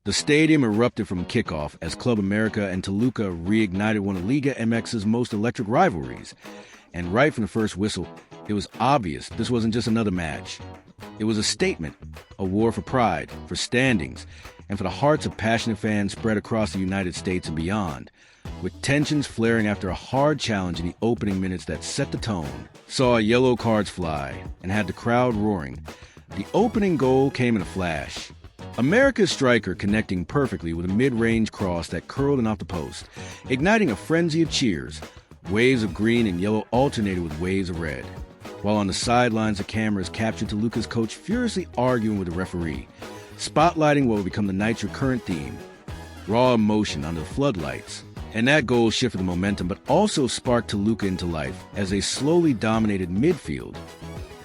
The stadium erupted from kickoff as Club América and Toluca reignited one of Liga MX's most electric rivalries. And right from the first whistle, it was obvious this wasn't just another match. It was a statement, a war for pride, for standings, and for the hearts of passionate fans spread across the United States and beyond, with tensions flaring after a hard challenge in the opening minutes that set the tone, saw yellow cards fly, and had the crowd roaring. The opening goal came in a flash. America's striker connecting perfectly with a mid-range cross that curled in off the post, igniting a frenzy of cheers. Waves of green and yellow alternated with waves of red. While on the sidelines, the cameras captured Toluca's coach furiously arguing with the referee, spotlighting what would become the night's recurrent theme, raw emotion under the floodlights. And that goal shifted the momentum, but also sparked Toluca into life as they slowly dominated midfield,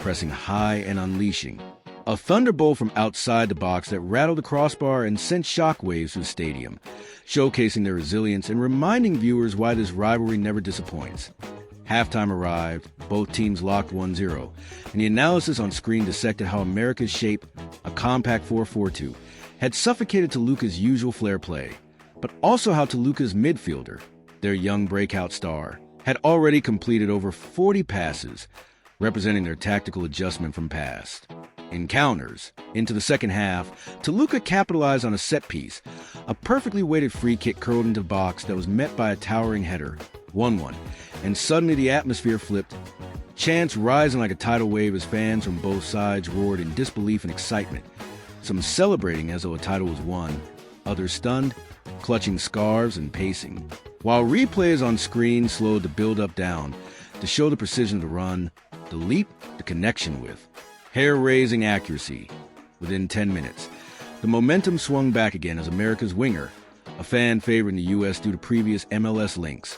pressing high and unleashing. A thunderbolt from outside the box that rattled the crossbar and sent shockwaves through the stadium, showcasing their resilience and reminding viewers why this rivalry never disappoints. Halftime arrived, both teams locked 1-0, and the analysis on screen dissected how America's shape, a compact 4-4-2, had suffocated Toluca's usual flair play, but also how Toluca's midfielder, their young breakout star, had already completed over 40 passes, representing their tactical adjustment from past. In counters, into the second half, Toluca capitalized on a set piece, a perfectly weighted free kick curled into the box that was met by a towering header, 1-1, and suddenly the atmosphere flipped, chants rising like a tidal wave as fans from both sides roared in disbelief and excitement, some celebrating as though a title was won, others stunned, clutching scarves and pacing, while replays on screen slowed the build-up down to show the precision of the run, the leap, the connection with hair-raising accuracy. Within 10 minutes, the momentum swung back again as America's winger, a fan favorite in the U.S. due to previous MLS links,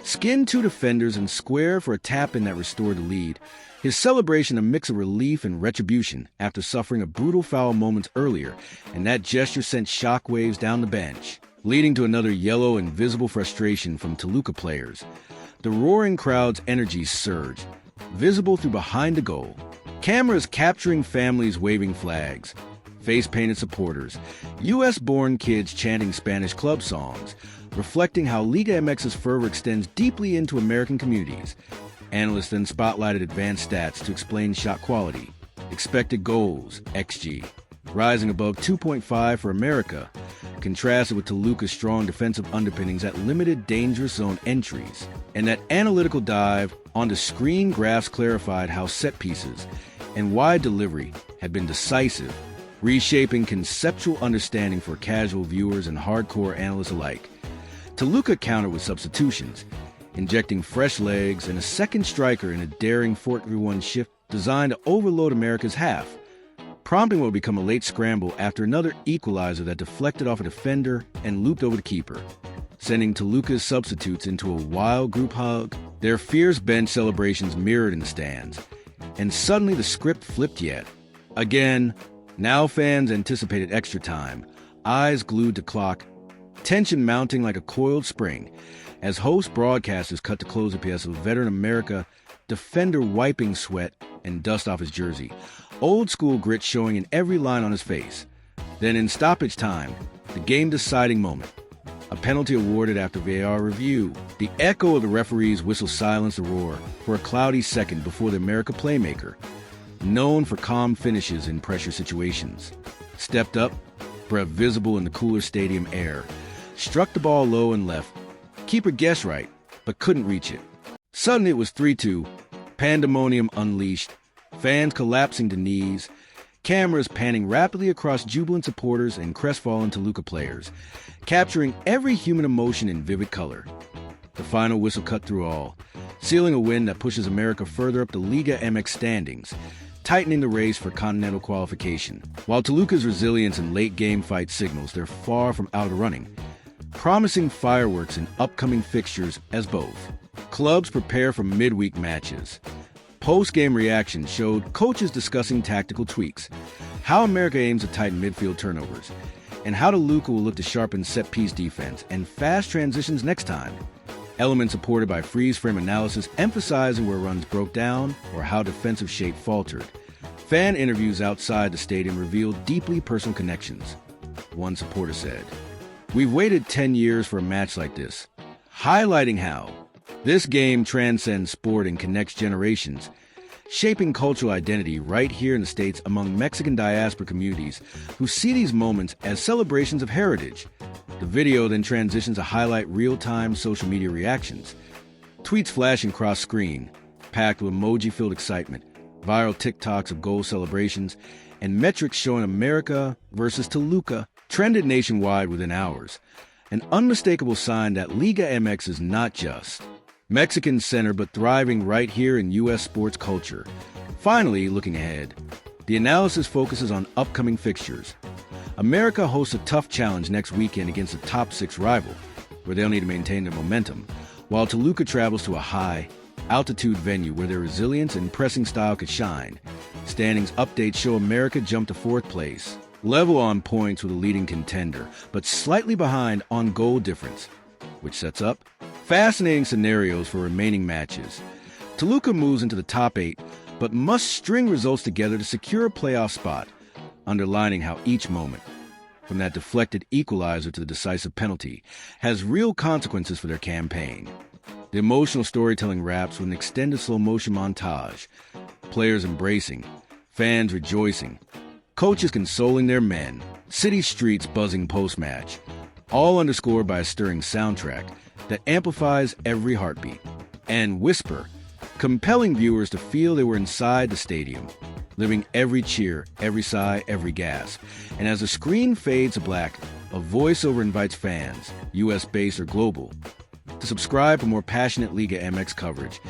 skinned two defenders and squared for a tap-in that restored the lead, his celebration a mix of relief and retribution after suffering a brutal foul moments earlier, and that gesture sent shockwaves down the bench, leading to another yellow and visible frustration from Toluca players. The roaring crowd's energy surged, visible through behind the goal. Cameras capturing families waving flags, face-painted supporters, U.S.-born kids chanting Spanish club songs, reflecting how Liga MX's fervor extends deeply into American communities. Analysts then spotlighted advanced stats to explain shot quality, expected goals, XG, rising above 2.5 for America, contrasted with Toluca's strong defensive underpinnings that limited dangerous zone entries. And that analytical dive onto screen graphs clarified how set pieces and wide delivery had been decisive, reshaping conceptual understanding for casual viewers and hardcore analysts alike. Toluca countered with substitutions, injecting fresh legs and a second striker in a daring 4-3-1 shift designed to overload America's half, prompting what would become a late scramble after another equalizer that deflected off a defender and looped over the keeper, sending Toluca's substitutes into a wild group hug, their fierce bench celebrations mirrored in the stands. And suddenly the script flipped yet. Again, now fans anticipated extra time, eyes glued to clock, tension mounting like a coiled spring, as host broadcasters cut to close appearance of veteran America defender wiping sweat and dust off his jersey, old-school grit showing in every line on his face. Then in stoppage time, the game-deciding moment, a penalty awarded after VAR review. The echo of the referee's whistle silenced the roar for a cloudy second before the America playmaker, known for calm finishes in pressure situations, stepped up, breath visible in the cooler stadium air, struck the ball low and left. Keeper guessed right, but couldn't reach it. Suddenly it was 3-2, pandemonium unleashed, fans collapsing to knees, cameras panning rapidly across jubilant supporters and crestfallen Toluca players, capturing every human emotion in vivid color. The final whistle cut through all, sealing a win that pushes America further up the Liga MX standings, tightening the race for continental qualification. While Toluca's resilience and late-game fight signals they're far from out of the running, promising fireworks in upcoming fixtures as both clubs prepare for midweek matches. Post-game reactions showed coaches discussing tactical tweaks, how America aims to tighten midfield turnovers, and how Toluca will look to sharpen set-piece defense and fast transitions next time. Elements supported by freeze-frame analysis emphasizing where runs broke down or how defensive shape faltered. Fan interviews outside the stadium revealed deeply personal connections. one supporter said. We've waited 10 years for a match like this, highlighting how this game transcends sport and connects generations, shaping cultural identity right here in the States among Mexican diaspora communities who see these moments as celebrations of heritage. The video then transitions to highlight real-time social media reactions. Tweets flashing cross-screen, packed with emoji-filled excitement, viral TikToks of goal celebrations, and metrics showing América versus Toluca trended nationwide within hours. An unmistakable sign that Liga MX is not just Mexican-centered but thriving right here in U.S. sports culture. Finally, looking ahead, the analysis focuses on upcoming fixtures. América hosts a tough challenge next weekend against a top-6 rival, where they'll need to maintain their momentum, while Toluca travels to a high-altitude venue where their resilience and pressing style could shine. Standings updates show América jump to 4th place, level on points with a leading contender, but slightly behind on goal difference, which sets up fascinating scenarios for remaining matches. Toluca moves into the top 8, but must string results together to secure a playoff spot, underlining how each moment, from that deflected equalizer to the decisive penalty, has real consequences for their campaign. The emotional storytelling wraps with an extended slow-motion montage, players embracing, fans rejoicing, coaches consoling their men, city streets buzzing post-match, all underscored by a stirring soundtrack that amplifies every heartbeat, and Whisper, compelling viewers to feel they were inside the stadium, living every cheer, every sigh, every gasp. And as the screen fades to black, a voiceover invites fans, US-based or global, to subscribe for more passionate Liga MX coverage,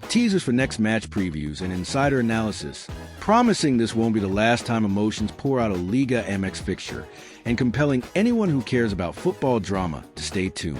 teasers for next match previews, and insider analysis, promising this won't be the last time emotions pour out a Liga MX fixture, and compelling anyone who cares about football drama to stay tuned.